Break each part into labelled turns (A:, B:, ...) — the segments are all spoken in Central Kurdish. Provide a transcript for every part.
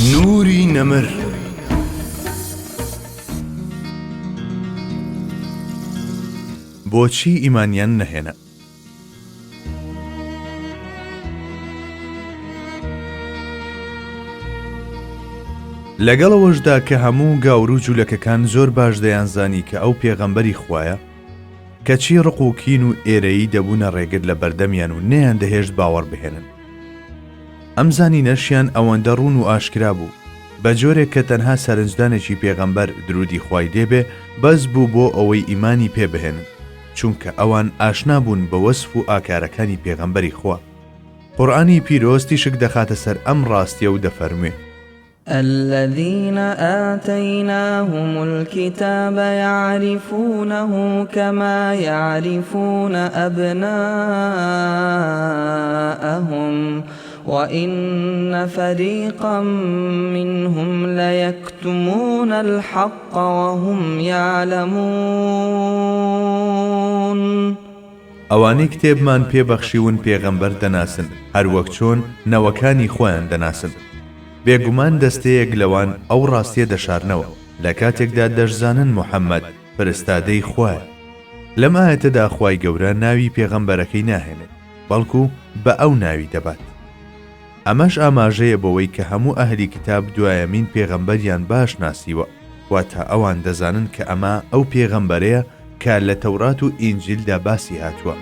A: نوری نەمر بۆچی ئیمانیان نەهێنا؟ لەگەڵەوەشدا کە هەموو گاور و جوولەکەکان زۆر باش دەیانزانی کە ئەو پێغەمبەری خوایە، کەچی ڕق و کین و ئێرەیی دەبوونە ڕێگر لە بەردەمیان و نەیان دەهێشت باوەڕ بهێنن. ئەم زانینەشیان ئەوەندە ڕوون و ئاشکرا بوو بە جۆرێک کە تەنها سەرنجدانێکی پێغەمبەر درودی خوای دێبێ بەس بوو بۆ ئەوەی ئیمانی پێبهێنن، چونکە ئەوان ئاشنا بوون بە وەسف و ئاکارەکانی پێغەمبەری خوا. قورئانی پیرۆز تیشک دەخاتە سەر ئەم ڕاستیە و دەفەرموێ:
B: الذين آتيناهم الكتاب يعرفونه كما يعرفون أبناءهم وإن فريقا منهم ليكتمون الحق وهم يعلمون.
A: ئەوانەی کتێبمان پێبەخشیون پێغەمبەر دەناسن، هەروەک چۆن نەوەکانی خۆیان دەناسن. بێگومان دەستەیەک لەوان ئەو ڕاستیە دەشارنەوە لە کاتێکدا دەشزانن محەممەد فرستادەی خوایە. لەم ئاەتەدا خوای گەورە ناوی پێغەمبەرەکەی ناهێنێت، بەڵکو بە ئەو ناوی دەبات. ئەمەش ئاماژەیە بەوەی کە هەموو ئەهلی کتاب دوایەمین پێغەمبەریان باش ناسیوە، واتە ئەوان دەزانن کە ئەمە ئەو پێغەمبەرەیە کە لە تەورات و ئینجیلدا باسی هاتووە.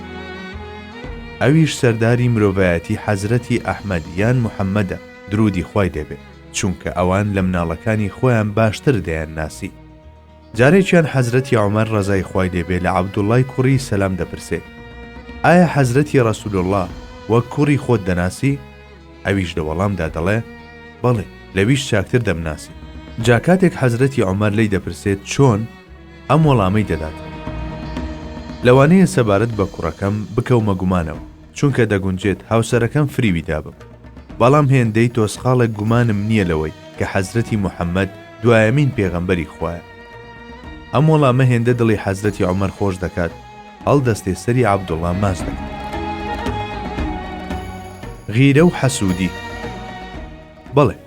A: ئەویش سەرداری مرۆڤایەتی حەزرەتی ئەحمەد یان محەممەدە، درودی خوای دەبێت، چونکە ئەوان لە مناڵەکانی خۆیان باشتر دەیان ناسی. جارێکیان حەزرەتی عومەر ڕەزای خوای دەبێت لە عەبدوڵڵای کوڕی سەلام دەپرسێت: ئایا حەزرەتی ڕەسوول الله وەک کوڕی خۆت دەناسی؟ ئەویش لە وەڵامدا دەڵێ: بەڵێ، لەویش چاکتر دەمناسی. جا کاتێک حەزرەتی عومەر لی دەپرسێت چۆن، ئەم وەڵامەی دەدات: لەوانەیە سەبارەت بە کوڕەکەم بکەومە گومانەوە، چونکە دەگونجێت هاوسەرەکەم فریوی دابم. بەڵام هێندەی تۆسخاڵێک گومانم نییە لەوەی کە حەزرەتی محەممەد دوایەمین پێغەمبەری خوایە. ئەم وەڵامە هێندە دڵی حەزرەتی عومەر خۆش دەکات، هەڵدەستێ سەری عەبدوڵڵا ماچ دەکات. غیرە و حەسوودی. بەڵێ،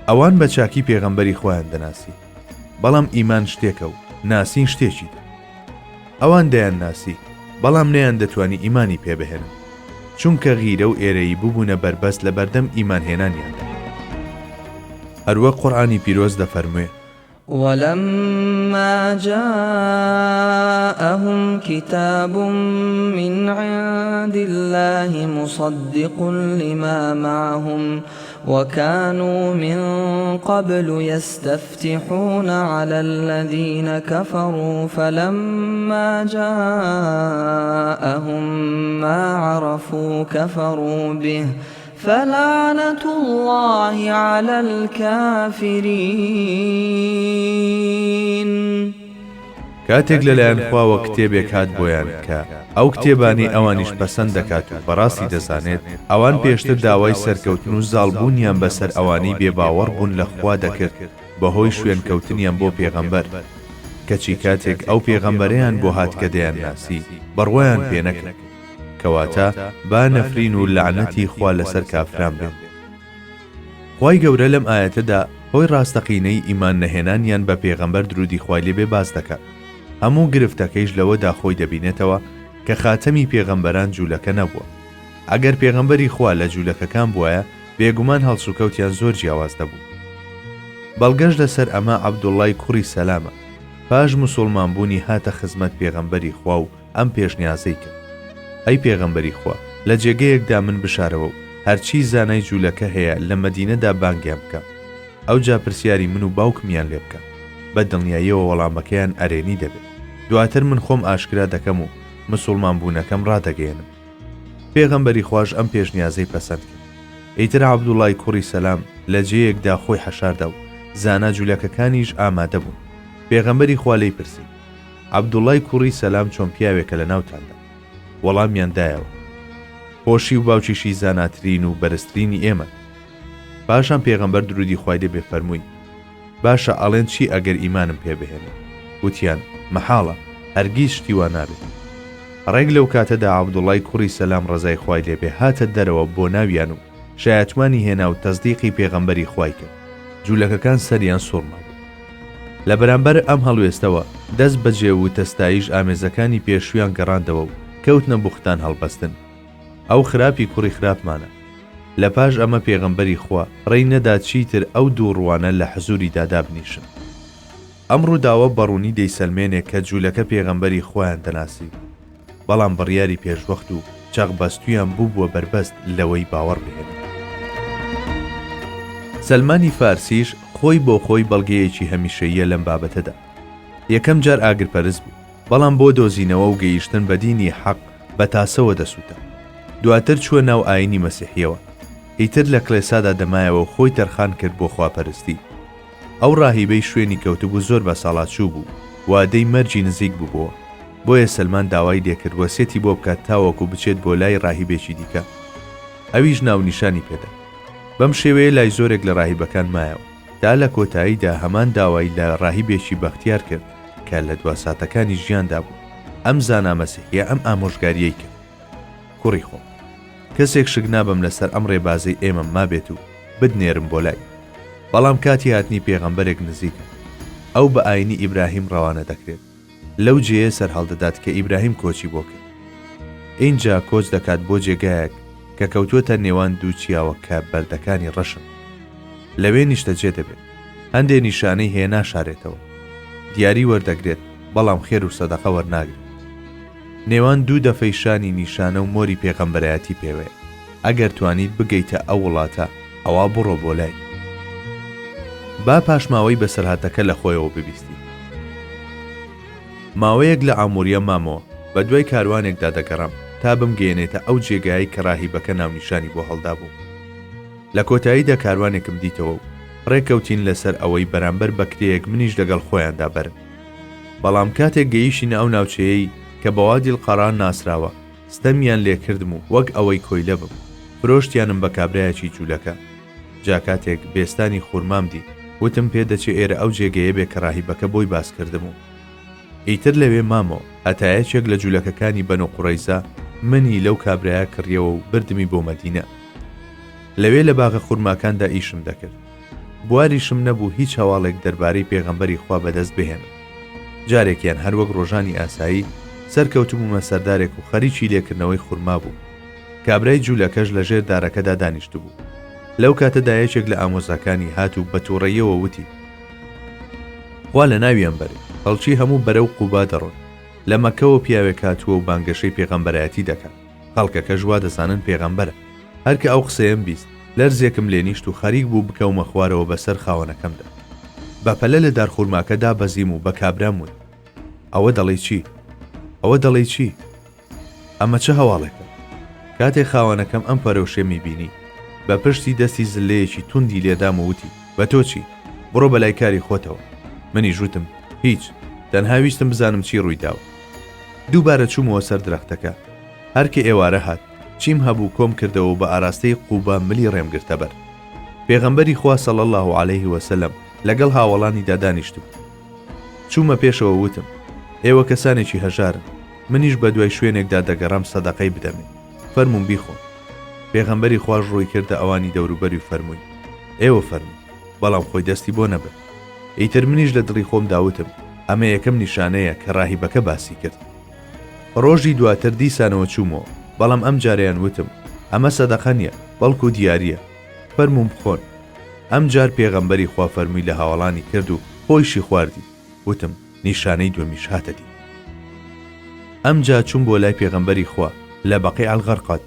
A: ئەوان بە چاکی پێغەمبەری خۆیان دەناسی، بەڵام ئیمان شتێکە و ناسین شتێکی تر. ئەوان دەیان ناسی، بەڵام نەیان دەتوانی ئیمانی پێبهێنن، چونکە غیرە و ئێرەی بووبوونە بەربەست لە بەردەم ئیمانهێنانیاندا. هەروەک قورئانی پیرۆز دەفەرموێ:
B: ولما جاءهم كتاب من عند الله مصدق لما معهم وكانوا من قبل يستفتحون على الذين كفروا فلما جاءهم ما عرفوا كفروا به فلعنة الله على الكافرين.
A: کاتێک لەلایەن خواوە کتێبێک هات بۆیان کە ئەو کتێبانی ئەوانیش پەسەند دەکات و بەڕاستی دەزانێت، ئەوان پێشتر داوای سەرکەوتن و زاڵبوونیان بەسەر ئەوانەی بێباوەڕ بوون لە خوا دەکرد بەهۆی شوێنکەوتنیان بۆ پێغەمبەر، کەچی کاتێک ئەو پێغەمبەرەیان بۆ هات کە دەیان ناسی، بەڕوایان پێ نەکرد، کەواتە با نەفرین و لعنەتی خوا لەسەر کافران بێت. خوای گەورە لەم ئاەتەدا هۆی ڕاستەقینەی ئیمان نەهێنانیان بە پێغەمبەر درودی خوای لێبێ باز دەکات. هەموو گرفتەکەیش لەوەدا خۆی دەبینێتەوە کە خاتەمی پێغەمبەران جوولەکە نەبووە. ئەگەر پێغەمبەری خوا لە جوولەکەکان بووایە، بێگومان هەڵسوکەوتیان زۆر جیاواز دەبوو. بەڵگەش لەسەر ئەمە عەبدوڵڵای کوڕی سەلامە، پاش موسڵمان بوونی هاتە خزمەت پێغەمبەری خوا و ئەم پێشنیازەی کرد: ئەی پێغەمبەری خوا، لە جێگەیەکدا من بشارەوە و هەرچی زانای جوولەکە هەیە لە مەدینەدا بانگیان بکە. ئەو جا پرسیاری من و باوکمیان لێ بکە، بە دڵنیاییەوە وەڵامەکەیان ئەرێنی دەبێت. دواتر من خۆم ئاشکرا دەکەم و موسڵمان بوونەکەم ڕادەگەێنم. پێغەمبەری خوش ئەم پێشنیازەی پەسەند کرد. ئیتر عەبدوڵڵای کوڕی سەلام لە جێیەکدا خۆی حەشاردا و زانا جوولەکەکانیش ئامادە بوون. پێغەمبەری خوا لێی پرسی: عەبدوڵڵای کوڕی سەلام چۆن پیاوێکە لە ناوتاندا؟ وەڵامیان دایەوە: خۆشی و باوکیشی زاناترین و بەرزترینی ئێمە. پاشان پێغەمبەر درودی خوای لێبێ فەرمووی: باشە ئەڵێن چی ئەگەر ئیمانم پێبهێنێ؟ وتیان: مەحاڵە، هەرگیز شتی وا نابێت. ڕێک لەو کاتەدا عەبدوڵڵای کوڕی سەلام ڕەزای خوای لێبێ هاتە دەرەوە بۆ ناویان و شایەتوانی هێنا و تەزدیقی پێغەمبەری خوای کرد. جوولەکەکان سەریان سوڕما بوو. لە بەرامبەر ئەم هەڵوێستەوە دەست بەجێ و تەستایش ئامێزەکانی پێشویان گەڕاندەوە و کەوتنە بوختان هەڵبەستن. ئەو خراپی کوڕی خراپمانە. لە پاش ئەمە پێغەمبەری خوا ڕێی نەدا چیتر ئەو دوو ڕوانە لە حزوری دادا بنیشن. ئەم ڕووداوە بەڕوونی دەیسەلمێنێ کە جوولەکە پێغەمبەری خۆیان دەناسی، بەڵام بڕیاری پێشوەخت و چاقبەستویان بووە بربەست لەوەی باوەڕ بهێنن. سەلمانی فارسیش خۆی بۆ خۆی بەڵگەیەکی هەمیشەییە لەم بابەتەدا. یەکەم جار ئاگرپەرست بوو، بەڵام بۆ دۆزینەوە و گەیشتن بە دینی حەق بە تاسەوە دەسووتە. دواتر چووە ناو ئاینی مەسیحیەوە، ئیتر لە کڵێسادا دەمایەوە خۆی تەرخان کرد بۆ خواپەرستی. ئەو ڕاهیبەی شوێنی کەوتبوو زۆر بە ساڵاتچوو بوو، وادەی مەرجی نزیک بووبەوە. بۆیە سەلمان داوای لێکرد وەسێتی بۆ بکات تاوەکو بچێت بۆ لای ڕاهیبێکی دیکە. ئەویش ناونیشانی پێدا. بەم شێوەیە لای زۆرێک لە ڕاهیبەکان مایەوە، تا لە کۆتاییدا هەمان داوای لە ڕاهیبێکی بەختیار کرد کە لە دوا ساتەکانی ژیاندا بوو. ئەم زانا مەسیحیە ئەم ئامۆژگاریەی کرد: کوڕی خۆم، کەسێک شک نابم لەسەر ئەم ڕێبازەی ئێمە مابێت و بدنێرم بۆ لای، بەڵام کاتی هاتنی پێغەمبەرێک نزیکە، ئەو بە ئاینی ئیبراهیم ڕەوانە دەکرێت. لەو جێیە سەر هەڵدەدات کە ئیبراهیم کۆچی بۆ کرد. اینجا کۆچ دەکات بۆ جێگایەک کە کەوتووەتە نێوان دوو چیاوە کە بەردەکانی ڕەشن. لەوێ نیشتەجێ دەبێت، هەندێ نیشانەی هەیە ناشارێتەوە، دیاری وەردەگرێت بەڵام خێر و سەدەقە وەرناگرێت. نێوان دوو دەفەیشانی نیشانە و مۆری پێغەمبەرایەتی پێوەیە. ئەگەر توانیت بگەیتە ئەو وڵاتە، ئەوا بڕۆ بۆ لای. با پاشماوەی بەسەرهاتەکە لە خۆیەوە ببیستی. ماوەیەک لە ئاموریە مامەوە، بە دوای کاروانێکدا دەگەڕام تا بمگەێنێتە ئەو جێگایی کە ڕاهیبەکە ناونیشانی بۆ هەڵدا بوو. لە کۆتاییدا کاروانێکم دیتەوە و ڕێکەوتین لەسەر ئەوەی بەرامبەر بە کرێیەک منیش لەگەڵ خۆیاندا بەرن. بەڵام کاتێک گەیشتینە ئەو ناوچەیەی کە بەوادی القەران ناسراوە، ستەمیان لێکردم و وەک ئەوەی کۆیلە بم، فرۆشتیانم بە کابرایەکی جوولەکە. جا کاتێک بێستانی خوورمام دی، وتم پێدەچێ ئێرە ئەو جێگەیە بێ کە ڕاهیبەکە بۆی باس کردم و ئیتر لەوێ مامەوە هەتایەکێک لە جوولەکەکانی بەنو قوڕەیزە منی لەو کابرایە کڕیەوە و بردمی بۆ مەدینە. لەوێ لە باغە خوورماکاندا ئیشم دەکرد. بواریشم نەبوو هیچ هەواڵێک دەربارەی پێغەمبەری خوا بەدەست بهێنم. جارێکیان هەروەک ڕۆژانی ئاسایی سەرکەوتبوومە سەردارێک و خەریکی لێکردنەوەی خوورما بوو. کابرای جوولەکەش لە ژێر دارەکەدا دانیشت بوو. لەو کاتەدا یەکێک لە ئامۆزاکانی هات و بە تووڕەیەوە وتی: خوا لە ناویان بەرێ، خەڵکی هەموو بەرەو قوبا دەڕۆن. لە مەکەوە پیاوێک هاتووە و بانگەشەی پێغەمبەرایەتی دەکات. خەڵکەکەش وا دەزانن پێغەمبەرە. هەرکە ئەو قسەیەم بیست، لەرزێکم لێنیشت و خەریک بوو بکەومە خوارەوە بەسەر خاوەنەکەمدا. بەپەلە لە دارخورماکەدا بەزیم و بە کابرام وت: ئەوە دەڵێ چی؟ ئەوە دەڵێ چی؟ ئەمە چه هەواڵێکە؟ کاتێک خاوەنەکەم ئەم پەرەوشێمی بینی، بە پشتی دەستی زلەیەکی توندی لێدام و وتی: بە تۆ چی؟ بڕۆ بەلای کاری خۆتەوە. منی ژوتم: هیچ، تەنها ویستم بزانم چی ڕوویداوە. دووبارە چوومەوە سەر درەختەکە. هەرکە ئێوارە هات، چیم هەبوو کۆم کردەوە بە ئاراستەی قوبا ملی ڕێمگرتە بەر. پێغەمبەری خوا صلی الله علیه وسلم لەگەڵ هاوڵانی دادانیشت بوو. چوومە پێشەوە وتم: ئێوە کەسانێکی هەژارن، منیش بە دوای شوێنێکدا دەگەڕام سەدەقەی بدەمێ، فەرموون بیخۆن. پێغەمبەری خوش ڕووی کردە ئەوانی دەوروبەری و فەرمووی: ئێوە فەرموون، بەڵام خۆی دەستی بۆ نەبێت. ئیتر منیش لە دڵی خۆم داوتم: ئەمە یەکەم نیشانەیە کە ڕاهیبەکە باسی کرد. ڕۆژی دواتر دیسانەوە چوومەوە، بەڵام ئەم جاریان وتم: ئەمە سەدەقە نیە، بەڵکو دیاریە، فەرموون بخۆن. ئەم جار پێغەمبەری خوا فەرمووی لە هاوڵانی کرد و خۆیشی خواردی. وتم: نیشانەی دووەمیش هاتە دی. ئەم جا چوون بۆ لای پێغەمبەری خوا لە بەقیع الغەرقەد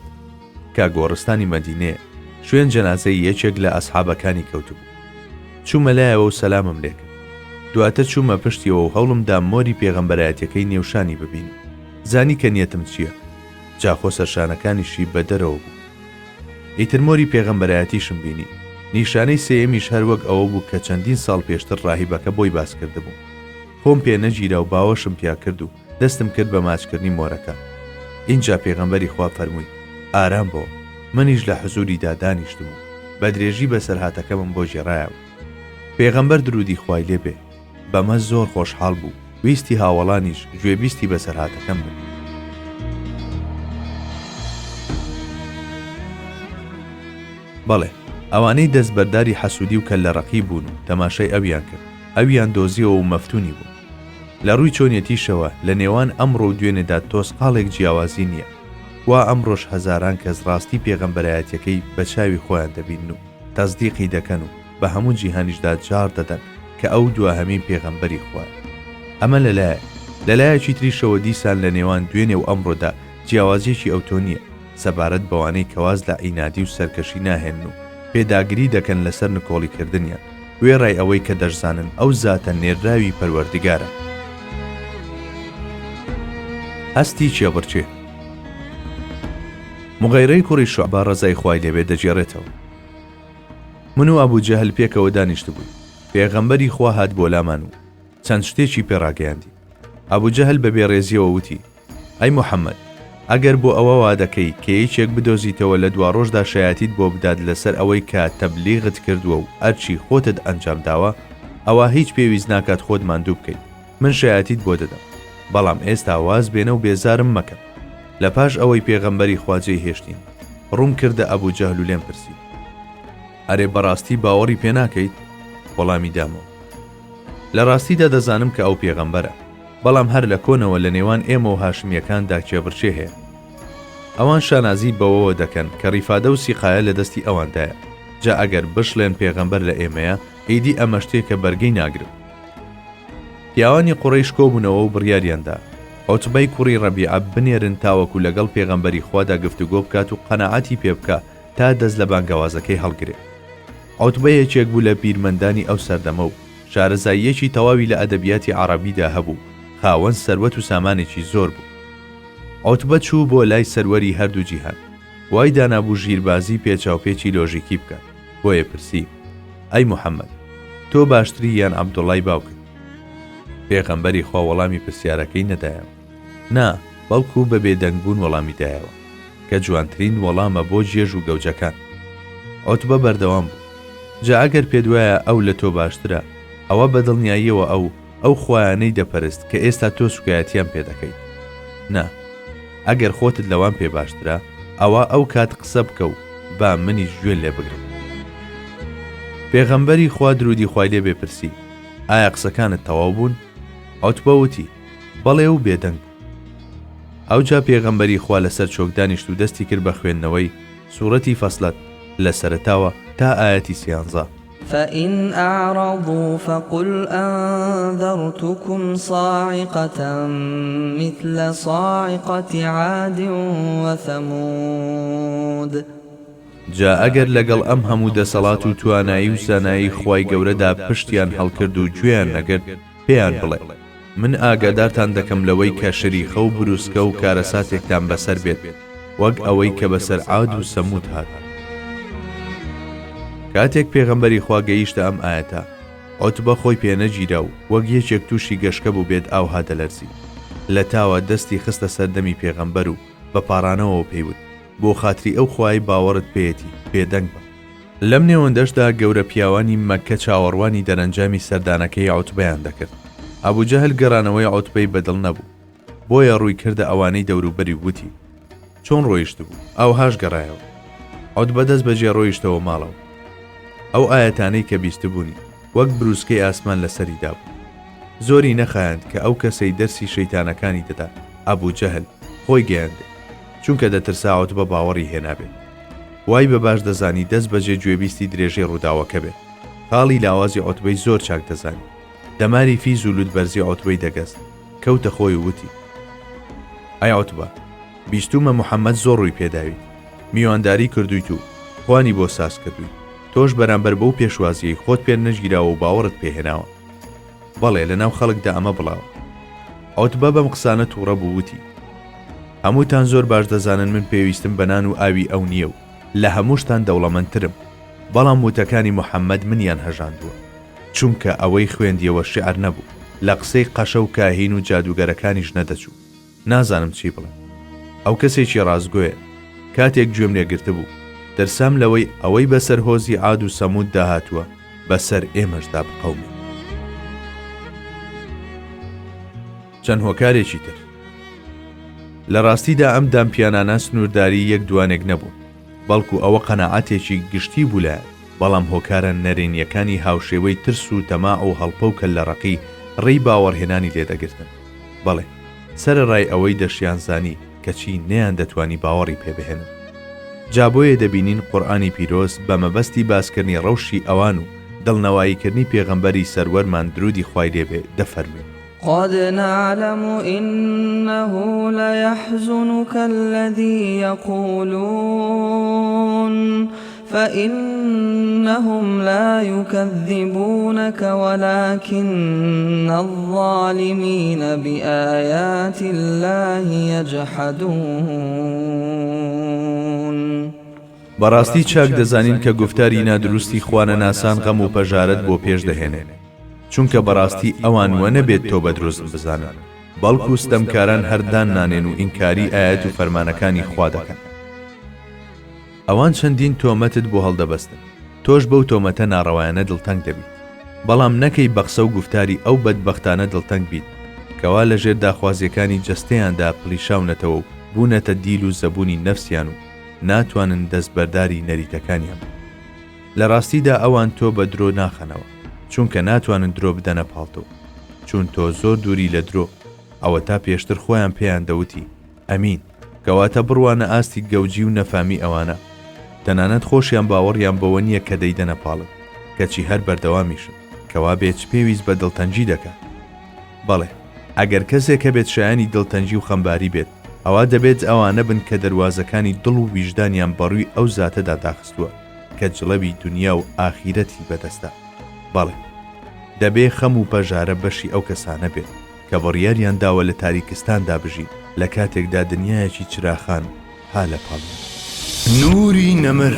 A: کە گۆڕستانی مەدینەیە، شوێن جەنازەی یەکێک لە ئەسحابەکانی کەوتبوو. چوومە لایەوە و سەلامم لێ کرد. دواتر چوومە پشتیەوە و هەوڵمدا مۆری پێغەمبەرایەتیەکەی نێوشانی ببینم. زانی کە نیەتم چییە؟ جاخۆ سەرشانەکانیشی بە دەرەوە بوو. ئیتر مۆری پێغەمبەرایەتیشم بینی. نیشانەی سێیەمیش هەروەک ئەوە بوو کە چەندین ساڵ پێشتر ڕاهیبەکە بۆی باس کرده بوو. خۆم پێ نەگیرا و باوەشم پیا کرد و دەستم کرد بە ماچکردنی مۆرەکە. اینجا پێغەمبەری خوا فەرمووی: ئارام بۆ. منیش لە حزوریدا دانیشتم و بە درێژی بەسەرهاتەکەمم بۆ ژێڕایەوە. پێغەمبەر درودی خوای لێ بێ بەمە زۆر خۆشحاڵ بوو، ویستی هاوڵانیش گوێبیستی بەسەرهاتەکەم بن. بەڵێ، ئەوانەی دەستبەرداری حەسوودی و کەللەڕەقی بوون و تەماشای ئەویان کرد، ئەویان دۆزیەوە و مەفتونی بوو. لە ڕووی چۆنیەتیشەوە لە نێوان ئەمڕۆ و دوێنێدا تۆسقاڵێک جیاوازی نییە، وا ئەمڕۆژ هەزاران کەس ڕاستی پێغەمبەرایەتیەکەی بە چاوی خۆیان دەبین و تەزدیقی دەکەن و بە هەموو جیهانیشدا جار دەدەن کە ئەو دواهەمین پێغەمبەری خوایە. ئەمە لەلایەکی تریشەوە دیسان لە نێوان دوێنێ و ئەمڕۆدا جیاوازیەکی ئەوتۆ نییە، سەبارەت بەوانەی کەواز لە ئینادی و سەرکەشی ناهێن و پێداگری دەکەن لەسەر نکۆڵیکردنیان وێڕای ئەوەی کە دەشزانن ئەو زاتە نێراوی پەروەردگارە. هەستی چێبڕچێ مغەیرەی کوڕی شوعبە ڕەزای خوای لێبێ دەجێڕێتەوە. من و ئەبوو جەهل پێکەوە دانیشت بووی، پێغەمبەری خوا هات بۆ لامان و چەند شتێکی پێڕاگەیاندی. ئەبوو جەهل بە بێڕێزیەوە وتی: ئەی موحەممەد، ئەگەر بۆ ئەوە وا دەکەی کە یەکێک بدۆزیتەوە لە دوا ڕۆژدا شایەتیت بۆ بدات لەسەر ئەوەی کە تەبلیغت کردووە و ئەرچی خۆتت ئەنجام داوە، ئەوە هیچ پێویست ناکات خۆت ماندوو بکەیت، من شایەتیت بۆ دەدەم، بەڵام ئێستا واز بێنە و بێزارم مەکە. لە پاش ئەوەی پێغەمبەری خواجێی هێشتین ڕوون کردە ئەبوو جەهل و لێم پرسی: ئەرێ بەڕاستی باوەڕی پێ ناکەیت؟ وەڵامی دامەوە: لە ڕاستیدا دەزانم کە ئەو پێغەمبەرە، بەڵام هەر لە کۆنەوە لە نێوان ئێمە و هاشمیەکاندا کێبڕچێ هەیە. ئەوان شانازی بەوەوە دەکەن کە ڕیفادە و سیقایە لە دەستی ئەواندایە، جا ئەگەر بشڵێن پێغەمبەر لە ئێمەیە ئیدی ئەمە شتێکە بەرگەی ناگرم. پیاوانی قوڕەیش کۆبوونەوە و بڕیاریاندا عوتبەی کوڕی ڕەبیعە بنێرن تاوەکو لەگەڵ پێغەمبەری خوادا گفتوگۆ بکات و قەناعەتی پێ بکە تا دەست لە بانگەوازەکەی هەڵگرێت. عوتبە یەکێک بوو لە پیرمەندانی ئەو سەردەمە و شارەزاییەکی تەواوی لە ئەدەبیاتی عەرەبیدا هەبوو، خاوەن سەروەت و سامانێکی زۆر بوو. عوتبە چوو بۆ لای سەروەری هەردوو جیهان، وای دانابوو ژیربازی پێچاوپێکی لۆژیکی بکات. بۆیە پرسی: ئەی موحەممەد، تۆ باشتری یان عەبدوڵای باوکت؟ پێغەمبەری خوا وەڵامی پرسیارەکەی نەدایەوە. نا، بەڵکو بە بێدەنگبوون وەڵامی دایەوە کە جوانترین وەڵامە بۆ جێژ و گەوجەکان. عوتبە بەردەوام بوو: جا ئەگەر پێت وایە ئەو لە تۆ باشترە، ئەوە بەدڵنیاییەوە ئەو خوایانەی دەپەرست کە ئێستا تۆ سوکایەتیان پێ دەکەیت. نا، ئەگەر خۆتت لەوان پێ باشترە، ئەوە ئەو کات قسە بکە و با منیش گوێ لێ بگرم. پێغەمبەری خوا درودی خوای لێ بێ پرسی: ئایا قسەکانت تەواو بوون؟ عوتبە وتی: بەڵێ و بێدەنگ. ئەوجا پێغەمبەری خوا لەسەر چۆک دانیشت و دەستی کرد بە خوێندنەوەی سوورەتی فەسڵەت لە سەرەتاوە تا ئاەتی 13.
B: فإن أعرضوا فقل أنذرتكم صاعقة مثل صاعقة عاد وثمود.
A: جا ئەگەر لەگەڵ ئەم هەموو دەسەڵات و توانایی و زانایی خوای گەورەدا پشتیان هەڵکرد و گوێیان نەگرت، پێیان بڵێ: من ئاگادارتان دەکەم لەوەی کە شەریخە و بروسکە و کارەساتێکتان بەسەر بێت، وەک ئەوەی کە بەسەر عاد و سەمود هات. کاتێک پێغەمبەری خوا گەیشتە ئەم ئاەتە، عوتبە خۆی پێنەگیرا و وەک یەکێک تووشی گەشکە بوو بێت ئاو هادەلەرزی. لە تاوە دەستی خستە سەردەمی پێغەمبەر و بە پاڕانەوە پێیوت: بۆ خاتری ئەو خوای باوەڕت پێیەتی بێدەنگ بە. لەم نێوەندەشدا گەورە پیاوانی مەککە چاوەڕوانی دەرەنجامی سەردانەکەی عوتبەیان دەکرد. ئەبوو جەهل گەڕانەوەی عوتبەی بەدڵ نەبوو، بۆیە ڕووی کردە ئەوانەی دەوروبەری وتی: چۆن ڕۆیشت بوو؟ ئەوهاش گەڕایەوە. عوتبە دەست بەجێ ڕۆیشتەوە ماڵەوە. ئەو ئاەتانەی کە بیستبوونی وەک بروسکەی ئاسمان لەسەریدا بوو. زۆری نەخایەند کە ئەو کەسەی دەرسی شەیتانەکانی دەدا ئەبوو جەهل خۆی گەیاندێ، چونکە دەترسا عوتبە باوەڕی هێنابێت. وای بە باش دەزانی دەست بەجێ گوێبیستی درێژەی ڕووداوەکە بێت. خاڵی لاوازی عوتبەی زۆر چاک دەزانی. دەماری فیز و لوت بەرزی عوتبەی دەگەست، کەوتە خۆی وتی: ئەی عوتبە، بیستومە موحەممەد زۆر ڕووی پێداویت، میوانداری کردویت و خوانی بۆ ساز کردووی، تۆش بەرامبەر بەو پێشوازیەی خۆت پێ نەژگیراوە و باوەڕت پێهێناوە. بەڵێ لەناو خەڵکدا ئەمە بڵاوە. عوتبە بەم قسانە تووڕە بوو وتی: هەمووتان زۆر باش دەزانن من پێویستم بە نان و ئاوی ئەو نییە و لە هەمووشتان دەوڵەمەندترم، بەڵام وتەکانی موحەممەد منیان هەژاندووە، چونکە ئەوەی خوێندیەوە شیعر نەبوو، لە قسەی قەشە و کاهین و جادوگەرەکانیش نەدەچوو. نازانم چی بڵێ. ئەو کەسێکی ڕازگۆیە. کاتێک گوێم لێگرتە بوو، دەرسام لەوەی ئەوەی بەسەر هۆزی عاد و سەمود داهاتووە بەسەر ئێمەشدا بقەومی. چەند هۆکارێکی تر. لە ڕاستیدا ئەم دامپیانانە سنوورداری یەک دوانێک نەبوو، بەڵکو ئەوە قەناعەتێکی گشتی بوو لایەن. بەڵام هۆکارە نەرێنیەکانی هاوشێوەی ترس و تەماع و هەڵپە و کەللەڕەقی ڕێی باوەڕهێنانی لێدەگرتن. بەڵێ سەرەڕای ئەوەی دەشیانزانی کەچی نەیان دەتوانی باوەڕی پێبهێنن. جا بۆیە دەبینین قورئانی پیرۆز بە مەبەستی باسکردنی ڕەوشی ئەوان و دڵنەواییکردنی پێغەمبەری سەروەرمان درودی خوای لێبێ دەفەرمێ:
B: قد نعلم إنه ليحزنك الذي يقولون فإنهم لا يكذبونك ولكن الظالمين بآيات الله يجحدون.
A: بەڕاستی چاک دەزانین کە گفتاری نادروستی خوانە ناسان غەم و پەژارت بۆ پێش دەهێنێن، چونکە بەڕاستی ئەوان وە نەبێت تۆ بە دروست بزانن، بەڵکو ستەمکاران هەردان نانێن و ئینکاری ئاەت و فەرمانەکانی خوا دەکەن. ئەوان چەندین تۆمەتت بۆ هەڵدەبەستن، تۆش بەو تۆمەتە ناڕەوایانە دڵتەنگ دەبیت، بەڵام نەکەی بە قسە و گفتاری ئەو بەدبەختانە دڵتەنگ بیت کەوا لەژێر داخوازیەکانی جەستەیاندا پلیشاونەتەوە و بوونەتە دیل و زەبوونی نەفسیان و ناتوانن دەستبەرداری نەریتەکانیان. لە ڕاستیدا ئەوان تۆ بە درۆ ناخەنەوە، چونکە ناتوانن درۆ بدەنە پاڵتۆ، چون تۆ زۆر دووری لە درۆ. ئەوە تا پێشتر خۆیان پێیان دەوتی ئەمین، کەواتە بڕوانە ئاستی گەوجی و نەفامی ئەوانە. تەنانەت خۆشیان باوەڕیان بەوە نییە کە دەیدەنە پاڵن، کەچی هەر بەردەوامیشن، کەوا بێت پێویست بە دڵتەنجی دەکات. بەڵێ ئەگەر کەسێکە بێت شایانی دڵتەنجی و خەمباری بێت، ئەوە دەبێت ئەوانە بن کە دەواازەکانی دڵ و ویژدانیان بەڕووی ئەو زاتەدا داخستووە کە جڵەوی دنیا و ئاخیرەتی بەدەستە. بەڵێ دەبێ خەم و پەژارە بەشی ئەو کەسانە بێت کە بڕیاریان داوە لە تاریکستاندا بژین لە کاتێکدا دنیایەکی چراخان ها لە پاڵ.
C: نوری نەمر